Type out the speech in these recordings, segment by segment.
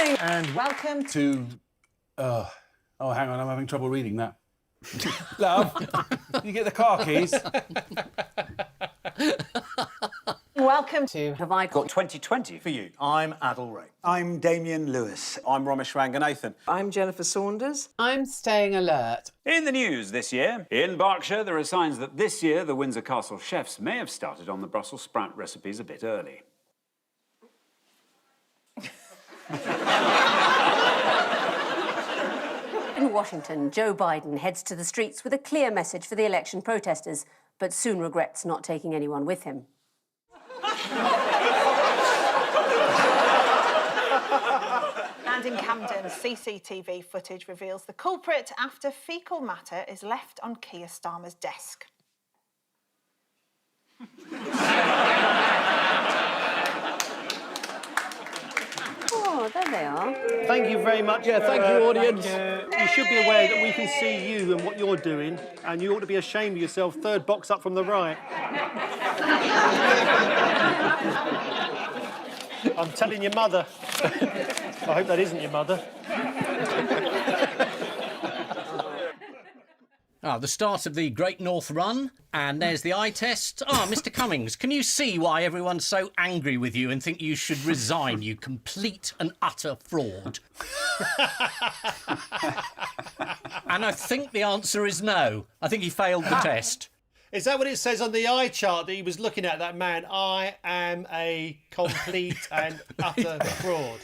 morning. And welcome to... oh, hang on, I'm having trouble reading that. Love, you get the car keys. welcome to Have I Got 2020 for you. I'm Adil Ray. I'm Damien Lewis. I'm Romesh Ranganathan. I'm Jennifer Saunders. I'm Staying Alert. In the news this year, in Berkshire, there are signs that this year the Windsor Castle chefs may have started on the Brussels sprout recipes a bit early. In Washington, Joe Biden heads to the streets with a clear message for the election protesters, but soon regrets not taking anyone with him. And in Camden, CCTV footage reveals the culprit after faecal matter is left on Keir Starmer's desk. Oh, there they are. Thank you very much. Yeah, thank you, audience. You should be aware that we can see you and what you're doing, and you ought to be ashamed of yourself. Third box up from the right. I'm telling your mother. I hope that isn't your mother. The start of the Great North Run, and there's the eye test. Mr. Cummings, can you see why everyone's so angry with you and think you should resign, you complete and utter fraud? And I think the answer is no. I think he failed the test. Is that what it says on the eye chart that he was looking at, that man? I am a complete and utter fraud.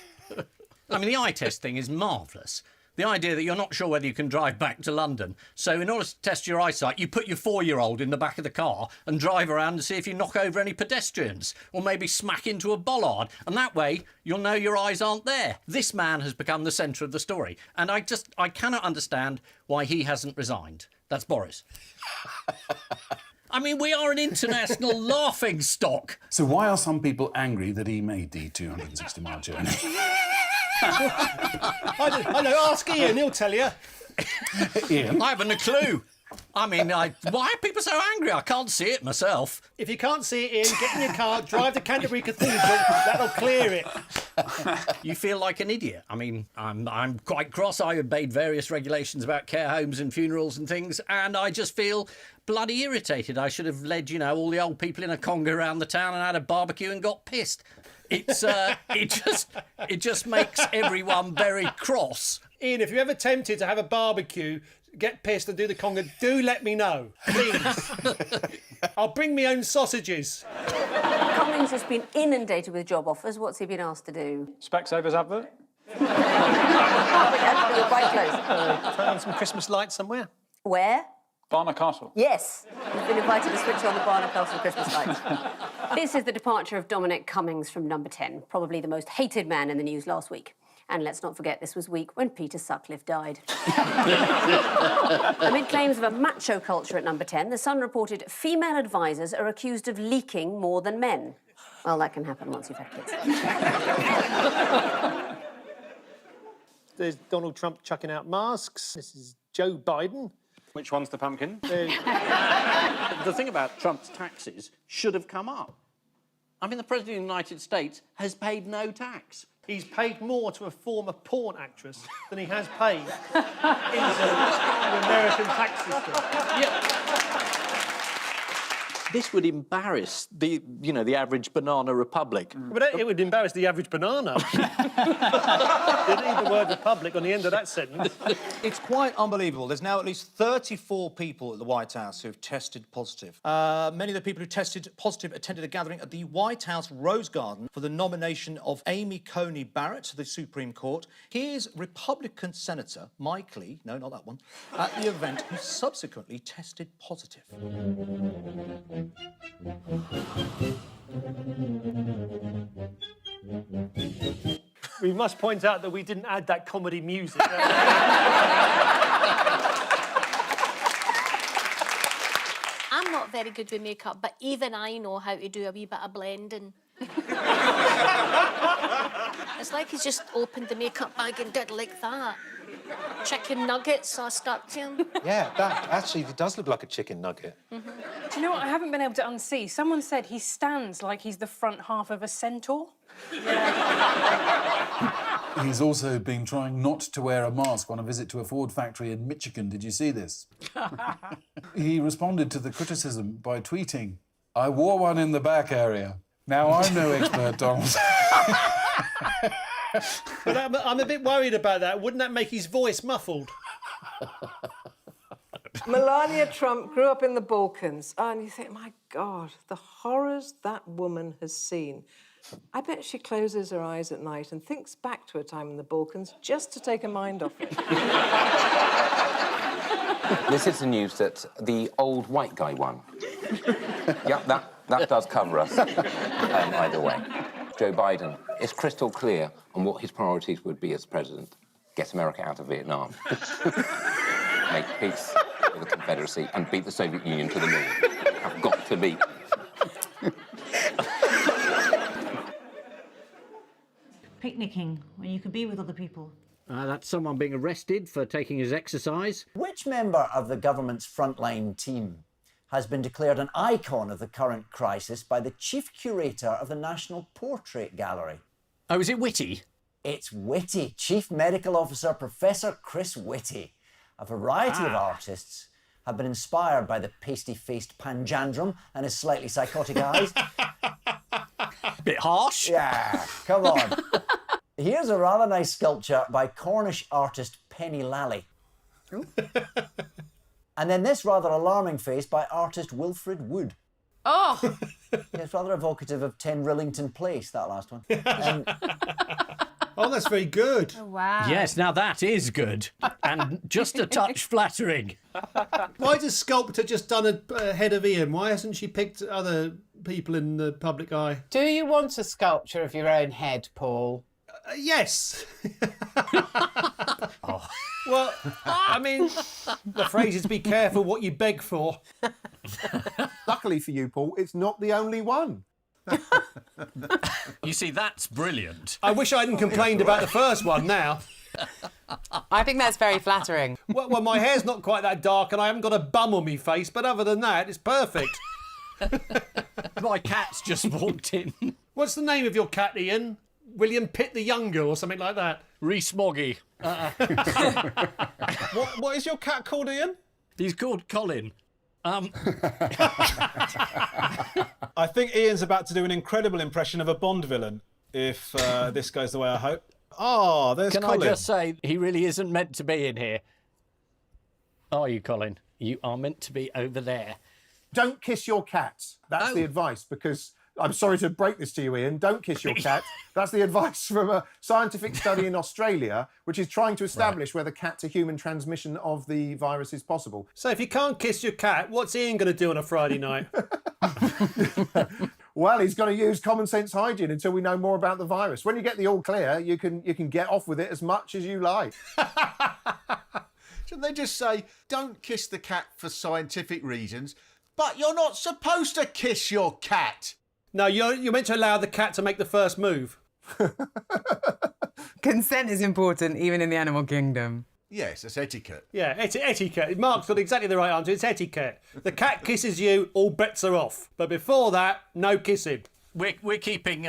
I mean, the eye test thing is marvellous. The idea that you're not sure whether you can drive back to London. So in order to test your eyesight, you put your 4-year-old in the back of the car and drive around and see if you knock over any pedestrians or maybe smack into a bollard. And that way, you'll know your eyes aren't there. This man has become the centre of the story. And I cannot understand why he hasn't resigned. That's Boris. I mean, we are an international laughing stock. So why are some people angry that he made the 260-mile journey? I know, ask Ian, he'll tell you. Ian? I haven't a clue. I mean, why are people so angry? I can't see it myself. If you can't see it, Ian, get in your car, drive to Canterbury Cathedral, that'll clear it. You feel like an idiot. I mean, I'm quite cross. I obeyed various regulations about care homes and funerals and things, and I just feel bloody irritated. I should have led, all the old people in a conga around the town and had a barbecue and got pissed. It's it just makes everyone very cross. Ian, if you're ever tempted to have a barbecue, get pissed and do the conga, do let me know, please. I'll bring my own sausages. Cummings has been inundated with job offers. What's he been asked to do? Specsavers advert? You're quite close. Turn on some Christmas lights somewhere. Where? Barnard Castle. Yes. You've been invited to switch on the Barnard Castle Christmas lights. This is the departure of Dominic Cummings from Number 10, probably the most hated man in the news last week. And let's not forget this was week when Peter Sutcliffe died. Amid claims of a macho culture at Number 10, The Sun reported female advisors are accused of leaking more than men. Well, that can happen once you've had kids. There's Donald Trump chucking out masks. This is Joe Biden. Which one's the pumpkin? The thing about Trump's taxes should have come up. I mean, the President of the United States has paid no tax. He's paid more to a former porn actress than he has paid into the American tax system. Yeah. This would embarrass the average banana republic. But it would embarrass the average banana. You need the word republic on the end of that sentence. It's quite unbelievable. There's now at least 34 people at the White House who've tested positive. Many of the people who tested positive attended a gathering at the White House Rose Garden for the nomination of Amy Coney Barrett to the Supreme Court. Here's Republican Senator Mike Lee, no, not that one, at the event, who subsequently tested positive. We must point out that we didn't add that comedy music. I'm not very good with makeup, but even I know how to do a wee bit of blending. It's like he's just opened the makeup bag and did like that. Chicken nuggets are stuck to him. Yeah, that actually does look like a chicken nugget. Mm-hmm. Do you know what I haven't been able to unsee? Someone said he stands like he's the front half of a centaur. He's also been trying not to wear a mask on a visit to a Ford factory in Michigan. Did you see this? He responded to the criticism by tweeting, "I wore one in the back area. Now, I'm no expert, Donald." But I'm a bit worried about that. Wouldn't that make his voice muffled? Melania Trump grew up in the Balkans, and you think, my God, the horrors that woman has seen. I bet she closes her eyes at night and thinks back to her time in the Balkans just to take her mind off it. This is the news that the old white guy won. Yep, that does cover us, either way. Joe Biden is crystal clear on what his priorities would be as president. Get America out of Vietnam. Make peace with the Confederacy and beat the Soviet Union to the moon. Have got to beat. Picnicking, when you could be with other people. That's someone being arrested for taking his exercise. Which member of the government's frontline team has been declared an icon of the current crisis by the chief curator of the National Portrait Gallery? Oh, is it Whitty? It's Whitty, Chief Medical Officer Professor Chris Whitty. A variety of artists have been inspired by the pasty-faced panjandrum and his slightly psychotic eyes. Bit harsh. Yeah, come on. Here's a rather nice sculpture by Cornish artist Penny Lally. And then this rather alarming face by artist Wilfred Wood. Oh! It's rather evocative of 10 Rillington Place, that last one. Oh, that's very good. Oh, wow. Yes, now that is good. And just a touch flattering. Why does Sculptor just done a head of Ian? Why hasn't she picked other people in the public eye? Do you want a sculpture of your own head, Paul? Yes. Well, I mean, the phrase is be careful what you beg for. Luckily for you, Paul, it's not the only one. You see, that's brilliant. I wish I hadn't complained about the first one now. I think that's very flattering. Well, my hair's not quite that dark and I haven't got a bum on me face, but other than that, it's perfect. My cat's just walked in. What's the name of your cat, Ian? William Pitt the Younger or something like that? Reese Moggy. What is your cat called, Ian? He's called Colin. I think Ian's about to do an incredible impression of a Bond villain, if this goes the way I hope. Oh, there's Colin. Can I just say, he really isn't meant to be in here. Are you, Colin? You are meant to be over there. Don't kiss your cat. That's the advice, because I'm sorry to break this to you, Ian. Don't kiss your cat. That's the advice from a scientific study in Australia, which is trying to establish whether cat-to-human transmission of the virus is possible. So if you can't kiss your cat, what's Ian going to do on a Friday night? Well, he's going to use common sense hygiene until we know more about the virus. When you get the all clear, you can get off with it as much as you like. Shouldn't they just say, don't kiss the cat for scientific reasons, but you're not supposed to kiss your cat? No, you're meant to allow the cat to make the first move. Consent is important, even in the animal kingdom. Yes, it's etiquette. Yeah, etiquette. Mark's got exactly the right answer. It's etiquette. The cat kisses you, all bets are off. But before that, no kissing. We're keeping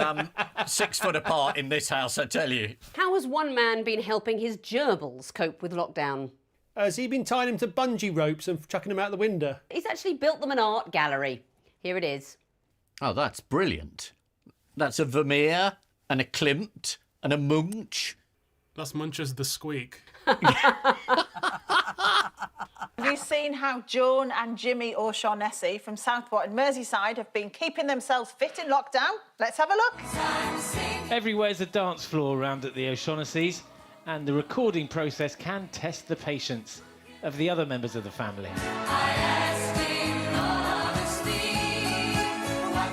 6 foot apart in this house, I tell you. How has one man been helping his gerbils cope with lockdown? Has he been tying him to bungee ropes and chucking him out the window? He's actually built them an art gallery. Here it is. Oh, that's brilliant. That's a Vermeer and a Klimt and a Munch. That's Munch's The Squeak. Have you seen how Joan and Jimmy O'Shaughnessy from Southport and Merseyside have been keeping themselves fit in lockdown? Let's have a look. Everywhere's a dance floor around at the O'Shaughnessy's, and the recording process can test the patience of the other members of the family.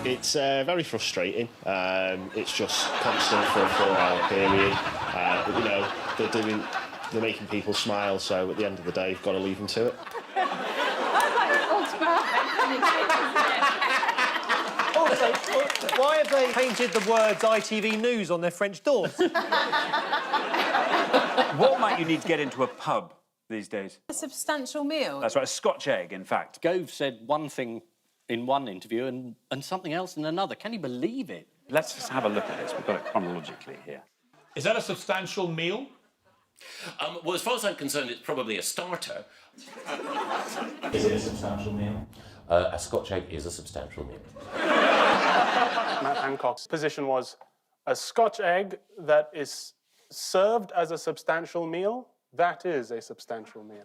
It's very frustrating. It's just constant for a 4-hour period. But, you know, they're making people smile, so at the end of the day, you've got to leave them to it. Also, why have they painted the words ITV News on their French doors? What might you need to get into a pub these days? A substantial meal. That's right, a Scotch egg, in fact. Gove said one thing in one interview and something else in another. Can you believe it? Let's just have a look at this. We've got it chronologically here. Is that a substantial meal? Well, as far as I'm concerned, it's probably a starter. Is it a substantial meal? A Scotch egg is a substantial meal. Matt Hancock's position was a Scotch egg that is served as a substantial meal, that is a substantial meal.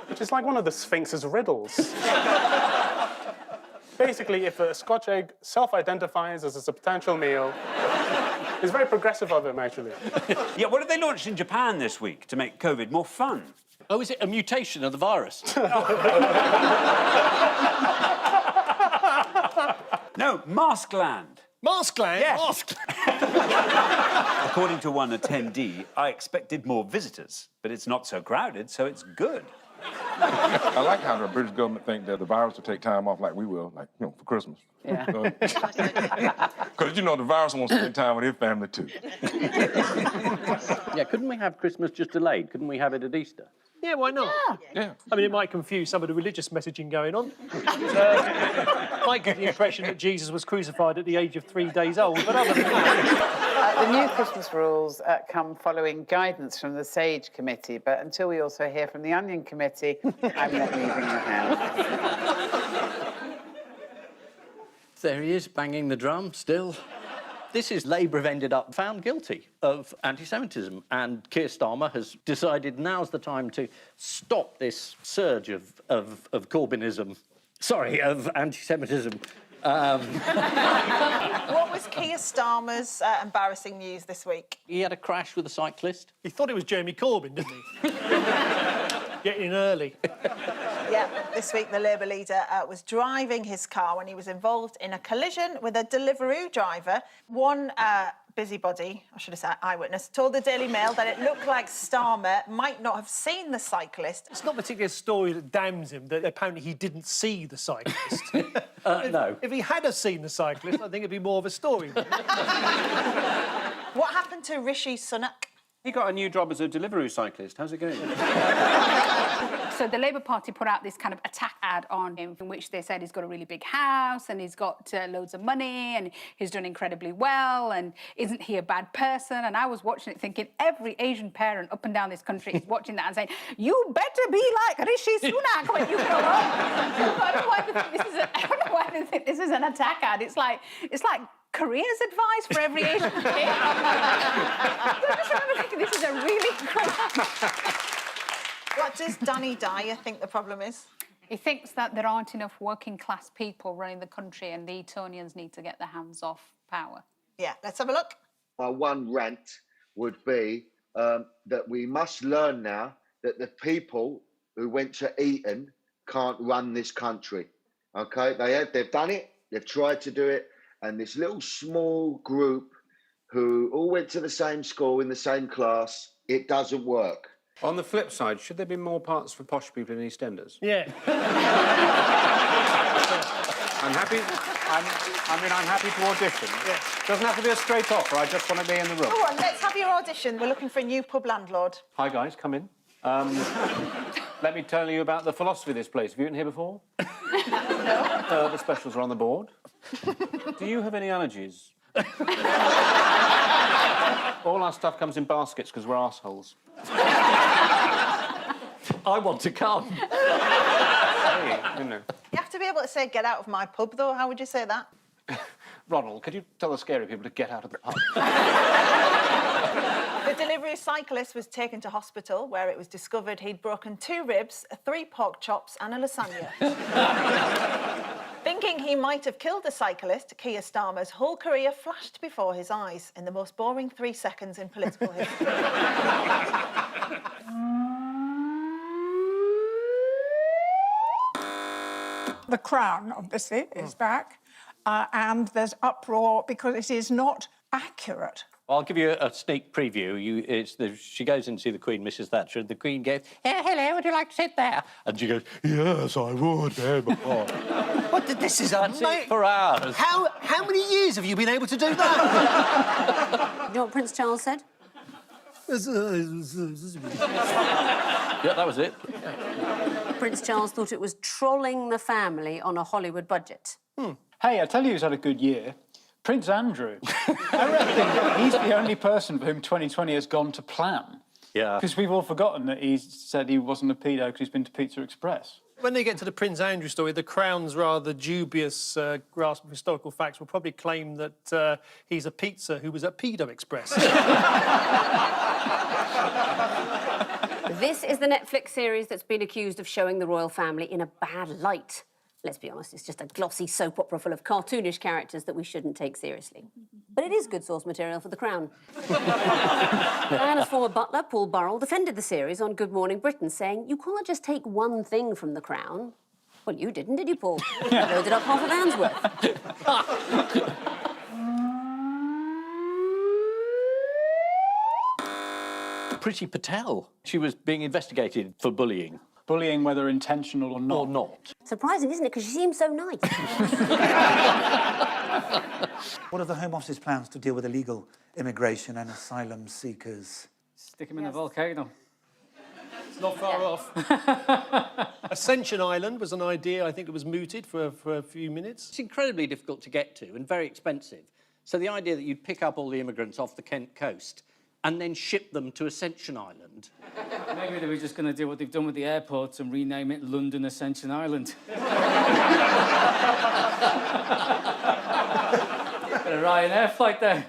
Which is like one of the Sphinx's riddles. Basically, if a Scotch egg self-identifies as a substantial meal, it's very progressive of him, actually. Yeah, what have they launched in Japan this week to make COVID more fun? Oh, is it a mutation of the virus? No, Maskland. Maskland? Yes. Maskland. According to one attendee, I expected more visitors, but it's not so crowded, so it's good. I like how the British government think that the virus will take time off like we will, like, you know, for Christmas. Yeah. Because, you know, the virus wants to spend time with his family, too. Yeah, couldn't we have Christmas just delayed? Couldn't we have it at Easter? Yeah, why not? Yeah. I mean, it might confuse some of the religious messaging going on. Might give the impression that Jesus was crucified at the age of 3 days old, but other than that... The new Christmas rules come following guidance from the Sage Committee, but until we also hear from the Onion Committee, I'm not leaving the house. There he is, banging the drum still. This is Labour have ended up found guilty of anti-Semitism, and Keir Starmer has decided now's the time to stop this surge of Corbynism. Sorry, of anti-Semitism. What was Keir Starmer's embarrassing news this week? He had a crash with a cyclist. He thought it was Jeremy Corbyn, didn't he? Getting in early. Yeah, this week the Labour leader was driving his car when he was involved in a collision with a Deliveroo driver. One busybody, I should have said eyewitness, told the Daily Mail that it looked like Starmer might not have seen the cyclist. It's not particularly a story that damns him, that apparently he didn't see the cyclist. No. If he had have seen the cyclist, I think it'd be more of a story. What happened to Rishi Sunak? He got a new job as a Deliveroo cyclist. How's it going? So the Labour Party put out this kind of attack ad on him in which they said he's got a really big house and he's got loads of money and he's done incredibly well and isn't he a bad person? And I was watching it thinking every Asian parent up and down this country is watching that and saying, you better be like Rishi Sunak when you grow up. I don't know why they think this is an attack ad. It's like careers advice for every Asian kid. I just remember thinking this is a really good... What does Danny Dyer think the problem is? He thinks that there aren't enough working-class people running the country and the Etonians need to get their hands off power. Yeah, let's have a look. My one rant would be that we must learn now that the people who went to Eton can't run this country, OK? They've done it, they've tried to do it, and this little small group who all went to the same school in the same class, it doesn't work. On the flip side, should there be more parts for posh people in EastEnders? Yeah. I'm happy to audition. Yeah. Doesn't have to be a straight offer, I just want to be in the room. Go on, let's have your audition. We're looking for a new pub landlord. Hi, guys, come in. Let me tell you about the philosophy of this place. Have you eaten here before? The specials are on the board. Do you have any allergies? All our stuff comes in baskets because we're arseholes. I want to come. Hey, you know. You have to be able to say, get out of my pub, though. How would you say that? Ronald, could you tell the scary people to get out of the pub? The Deliveroo cyclist was taken to hospital where it was discovered he'd broken 2 ribs, 3 pork chops and a lasagna. Thinking he might have killed the cyclist, Keir Starmer's whole career flashed before his eyes in the most boring 3 seconds in political history. The Crown, obviously, is back, and there's uproar because it is not accurate. I'll give you a sneak preview. She goes in to see the Queen, Mrs. Thatcher, and the Queen goes, hello, would you like to sit there? And she goes, yes, I would, very much. What? This is That's it for hours. How many years have you been able to do that? You know what Prince Charles said? Yeah, that was it. Prince Charles thought it was trolling the family on a Hollywood budget. Hey, I tell you who's had a good year. Prince Andrew. I reckon he's the only person for whom 2020 has gone to plan. Yeah. Because we've all forgotten that he said he wasn't a pedo because he's been to Pizza Express. When they get to the Prince Andrew story, the Crown's rather dubious grasp of historical facts will probably claim that he's a pizza who was at Pedo Express. This is the Netflix series that's been accused of showing the royal family in a bad light. Let's be honest, it's just a glossy soap opera full of cartoonish characters that we shouldn't take seriously. But it is good source material for The Crown. Diana's former butler, Paul Burrell, defended the series on Good Morning Britain, saying, you can't just take one thing from The Crown. Well, you didn't, did you, Paul? You loaded up half of Anne's worth. Priti Patel. She was being investigated for bullying. Bullying, whether intentional or not. Or not. Surprising, isn't it? Because she seems so nice. What are the Home Office's plans to deal with illegal immigration and asylum seekers? Stick him in a volcano. It's not far off. Ascension Island was an idea. I think it was mooted for a few minutes. It's incredibly difficult to get to and very expensive. So the idea that you'd pick up all the immigrants off the Kent coast and then ship them to Ascension Island. Maybe they were just going to do what they've done with the airports and rename it London Ascension Island. Got a Ryanair flight there.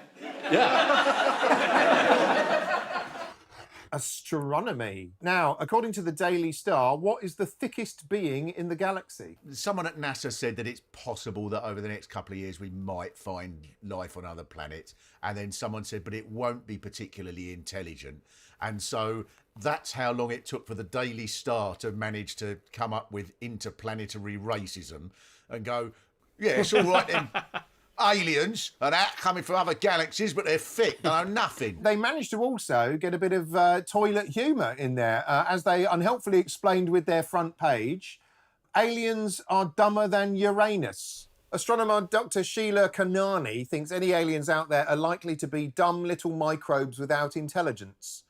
Astronomy. Now, according to the Daily Star, what is the thickest being in the galaxy? Someone at NASA said that it's possible that over the next couple of years we might find life on other planets. And then someone said, but it won't be particularly intelligent. And so that's how long it took for the Daily Star to manage to come up with interplanetary racism and go, yeah, it's all right then. Aliens are out coming from other galaxies, but they're thick, they know nothing. They managed to also get a bit of toilet humour in there, as they unhelpfully explained with their front page. Aliens are dumber than Uranus. Astronomer Dr. Sheila Kanani thinks any aliens out there are likely to be dumb little microbes without intelligence.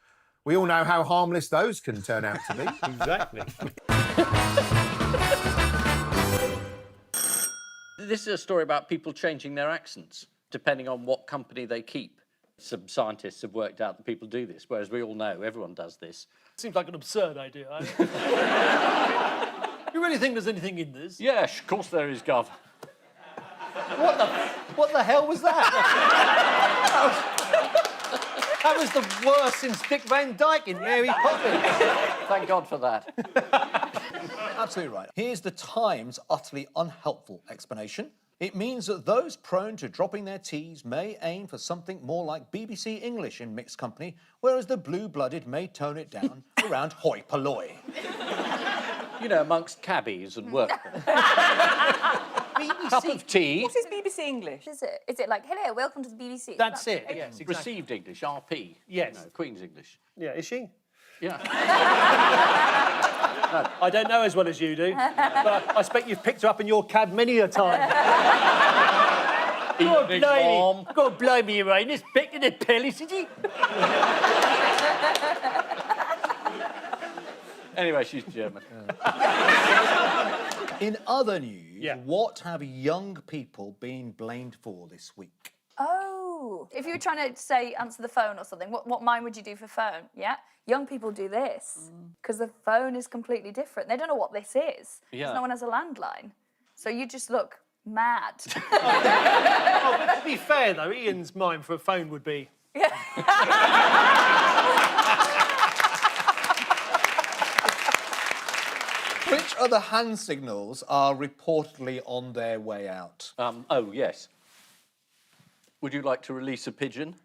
We all know how harmless those can turn out to be. Exactly. This is a story about people changing their accents, depending on what company they keep. Some scientists have worked out that people do this, whereas we all know everyone does this. Seems like an absurd idea. You really think there's anything in this? Yes, of course there is, Gov. What the hell was that? That was the worst since Dick Van Dyke in Mary Poppins. Thank God for that. Absolutely right. Here's the Times' utterly unhelpful explanation. It means that those prone to dropping their T's may aim for something more like BBC English in mixed company, whereas the blue-blooded may tone it down around hoi polloi. You know, amongst cabbies and workmen. BBC. Cup of tea. What is BBC English? Is it like, hello, welcome to the BBC? That's it, yes, exactly. Received English, RP. Yes. You know, Queen's English. Yeah, is she? Yeah. No, I don't know as well as you do, but I expect you've picked her up in your cab many a time. Evening, Mom. God blimey, Uranus, back to the palace, is he? Anyway, she's German. In other news, what have young people been blamed for this week? Oh, if you were trying to say answer the phone or something, what mine would you do for phone? Yeah, young people do this because the phone is completely different. They don't know what this is. Yeah. No one has a landline, so you just look mad. To be fair though, Ian's mine for a phone would be. Which other hand signals are reportedly on their way out? Oh, yes. Would you like to release a pigeon?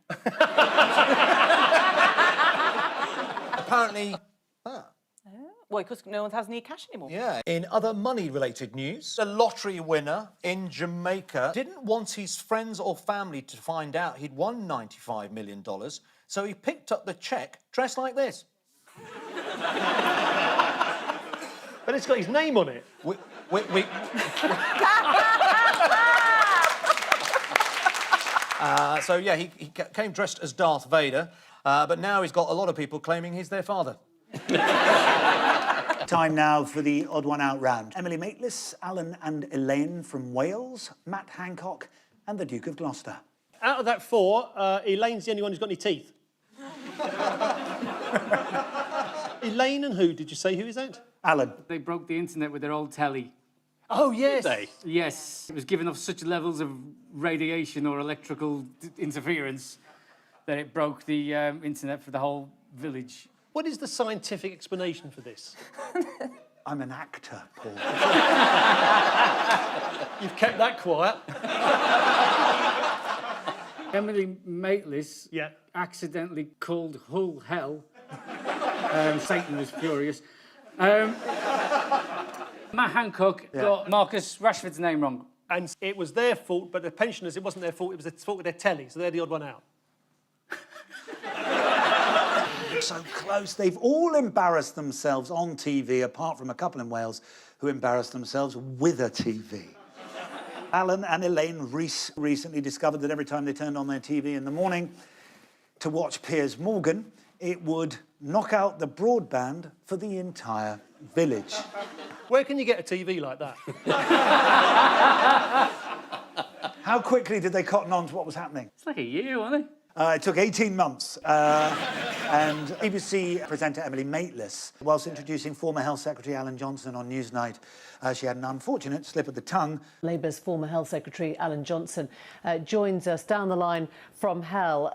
Apparently... Well, because no one has any cash anymore. Yeah. In other money-related news, a lottery winner in Jamaica didn't want his friends or family to find out he'd won $95 million, so he picked up the cheque dressed like this. But it's got his name on it. So, yeah, he came dressed as Darth Vader, but now he's got a lot of people claiming he's their father. Time now for the odd one out round. Emily Maitlis, Alan and Elaine from Wales, Matt Hancock and the Duke of Gloucester. Out of that four, Elaine's the only one who's got any teeth. Elaine and who? Did you say who is that? Alan. They broke the internet with their old telly. Oh, yes. Did they? Yes. It was giving off such levels of radiation or electrical interference that it broke the internet for the whole village. What is the scientific explanation for this? I'm an actor, Paul. You've kept that quiet. Emily Maitlis accidentally called Hull hell. Satan was furious. Matt Hancock got Marcus Rashford's name wrong. And it was their fault, but the pensioners, it wasn't their fault, it was the fault of their telly, so they're the odd one out. So close. They've all embarrassed themselves on TV, apart from a couple in Wales who embarrassed themselves with a TV. Alan and Elaine Rees recently discovered that every time they turned on their TV in the morning to watch Piers Morgan, it would knock out the broadband for the entire village. Where can you get a TV like that? How quickly did they cotton on to what was happening? It's like a year, wasn't it? It took 18 months. And BBC presenter Emily Maitlis, whilst introducing former Health Secretary Alan Johnson on Newsnight, she had an unfortunate slip of the tongue. Labour's former Health Secretary Alan Johnson joins us down the line from hell.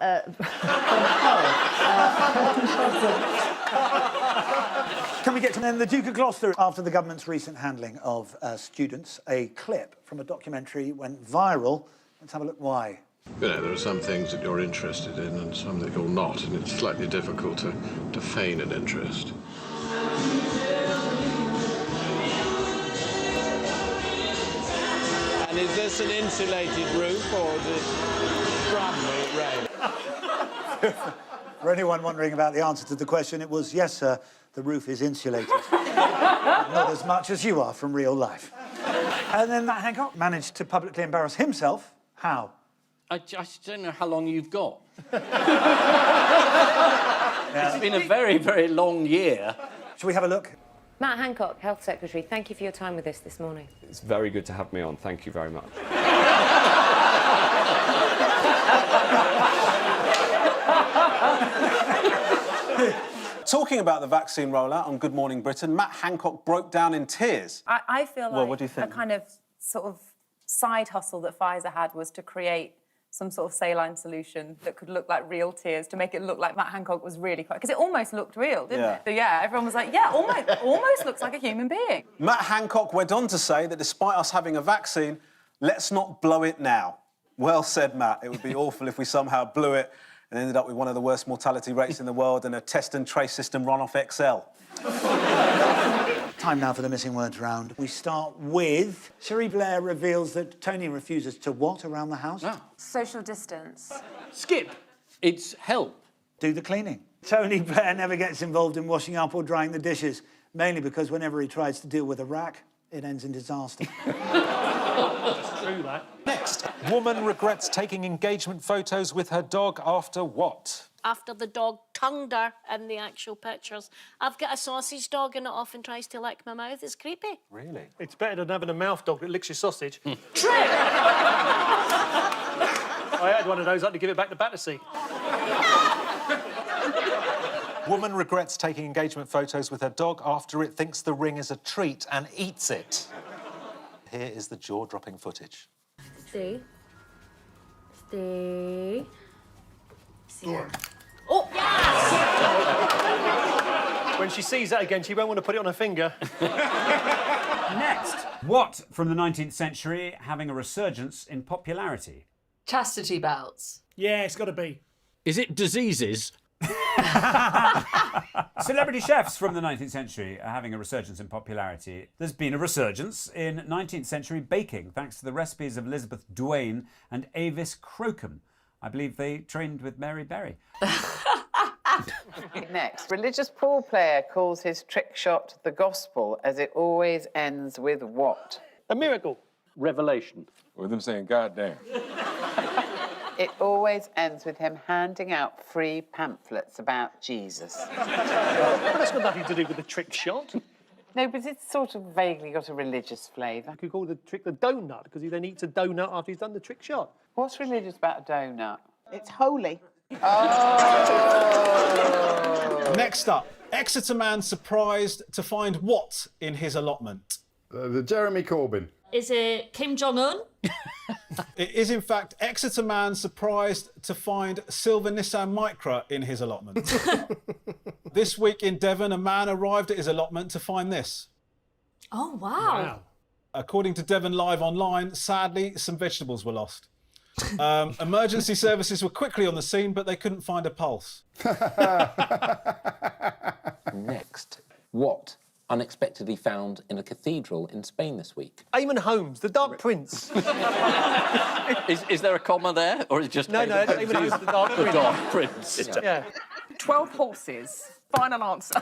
Can we get to then the Duke of Gloucester? After the government's recent handling of students, a clip from a documentary went viral. Let's have a look why. You know, there are some things that you're interested in and some that you're not, and it's slightly difficult to feign an interest. And is this an insulated roof or is it scrum when it rains? For anyone wondering about the answer to the question, it was, yes, sir, the roof is insulated. Not as much as you are from real life. And then Matt Hancock managed to publicly embarrass himself. How? I just don't know how long you've got. Yeah. It's been a very, very long year. Shall we have a look? Matt Hancock, Health Secretary, thank you for your time with us this morning. It's very good to have me on. Thank you very much. Talking about the vaccine rollout on Good Morning Britain, Matt Hancock broke down in tears. I feel like Well, what do you think? a kind of sort of side hustle that Pfizer had was to create some sort of saline solution that could look like real tears to make it look like Matt Hancock was really quite... Because it almost looked real, didn't it? So, yeah, everyone was like, yeah, almost looks like a human being. Matt Hancock went on to say that despite us having a vaccine, let's not blow it now. Well said, Matt. It would be awful if we somehow blew it and ended up with one of the worst mortality rates in the world and a test and trace system run off Excel. Time now for the missing words round. We start with Cherie Blair reveals that Tony refuses to what around the house? Social distance. Skip. It's help. Do the cleaning. Tony Blair never gets involved in washing up or drying the dishes, mainly because whenever he tries to deal with a rack, it ends in disaster. That's true, that. Next, woman regrets taking engagement photos with her dog after what? After the dog tongued her in the actual pictures. I've got a sausage dog and it often tries to lick my mouth. It's creepy. Really? It's better than having a mouth dog that licks your sausage. True! I had one of those, I had to give it back to Battersea. Woman regrets taking engagement photos with her dog after it thinks the ring is a treat and eats it. Here is the jaw-dropping footage. Stay. Stay. Yeah. Oh, yes! When she sees that again, she won't want to put it on her finger. Next, what from the 19th century having a resurgence in popularity? Chastity belts. Yeah, it's got to be. Is it diseases? Celebrity chefs from the 19th century are having a resurgence in popularity. There's been a resurgence in 19th century baking, thanks to the recipes of Elizabeth Duane and Avis Crocombe. I believe they trained with Mary Berry. Next, religious pool player calls his trick shot the gospel, as it always ends with what? A miracle. Revelation. Or them saying, God damn. It always ends with him handing out free pamphlets about Jesus. Well, that's got nothing to do with the trick shot. No, but it's sort of vaguely got a religious flavour. You could call the trick the donut, because he then eats a donut after he's done the trick shot. What's religious about a donut? It's holy. Oh! Next up, Exeter man surprised to find what in his allotment? The Jeremy Corbyn. Is it Kim Jong-un? It is, in fact, Exeter man surprised to find silver Nissan Micra in his allotment. This week in Devon, a man arrived at his allotment to find this. Oh, wow. According to Devon Live Online, sadly, some vegetables were lost. Emergency services were quickly on the scene, but they couldn't find a pulse. Next, what unexpectedly found in a cathedral in Spain this week? Eamon Holmes, the Dark Prince. Is there a comma there, or is it just No, Eamon Holmes, the Dark Prince. The Dark Prince. Yeah. 12 horses. Final answer.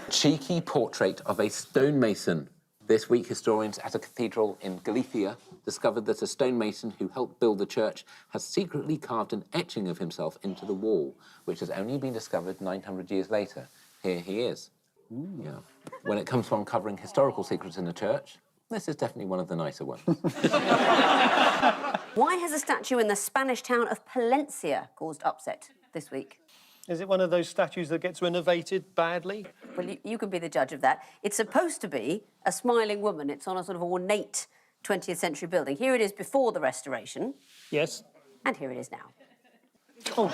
Cheeky portrait of a stonemason. This week, historians at a cathedral in Galicia discovered that a stonemason who helped build the church has secretly carved an etching of himself into the wall, which has only been discovered 900 years later. Here he is. Yeah. When it comes to uncovering historical secrets in the church, this is definitely one of the nicer ones. Why has a statue in the Spanish town of Palencia caused upset this week? Is it one of those statues that gets renovated badly? Well, you can be the judge of that. It's supposed to be a smiling woman. It's on a sort of ornate 20th century building. Here it is before the restoration. Yes. And here it is now. Oh.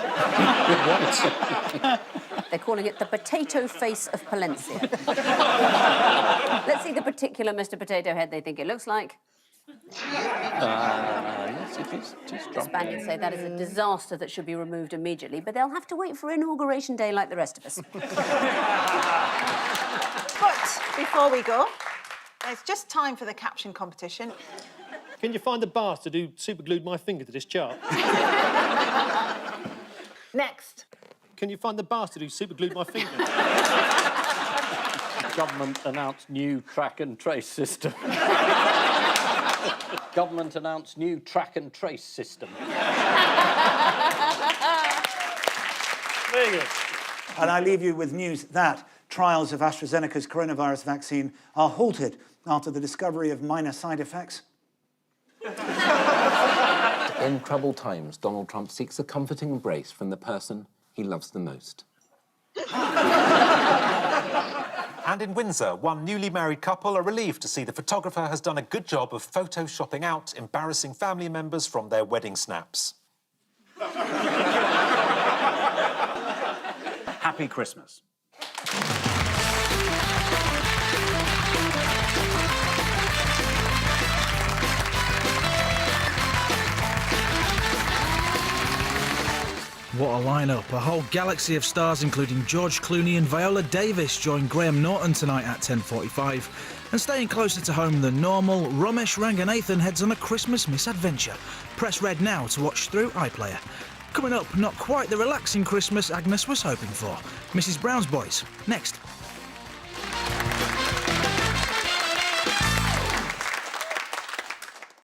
They're calling it the potato face of Palencia. Let's see the particular Mr. Potato Head they think it looks like. Yes, it is. The Spaniards say that is a disaster that should be removed immediately, but they'll have to wait for Inauguration Day like the rest of us. But before we go, it's just time for the caption competition. Can you find the bastard who superglued my finger to this chart? Next. Can you find the bastard who superglued my finger? Government announced new track and trace system. Government announced new track and trace system. Very good. And I leave you with news that trials of AstraZeneca's coronavirus vaccine are halted after the discovery of minor side effects. In troubled times, Donald Trump seeks a comforting embrace from the person he loves the most. And in Windsor, one newly married couple are relieved to see the photographer has done a good job of photoshopping out embarrassing family members from their wedding snaps. Happy Christmas. What a lineup. A whole galaxy of stars including George Clooney and Viola Davis join Graham Norton tonight at 10:45. And staying closer to home than normal, Ramesh Ranganathan heads on a Christmas misadventure. Press red now to watch through iPlayer. Coming up, not quite the relaxing Christmas Agnes was hoping for. Mrs Brown's Boys, next.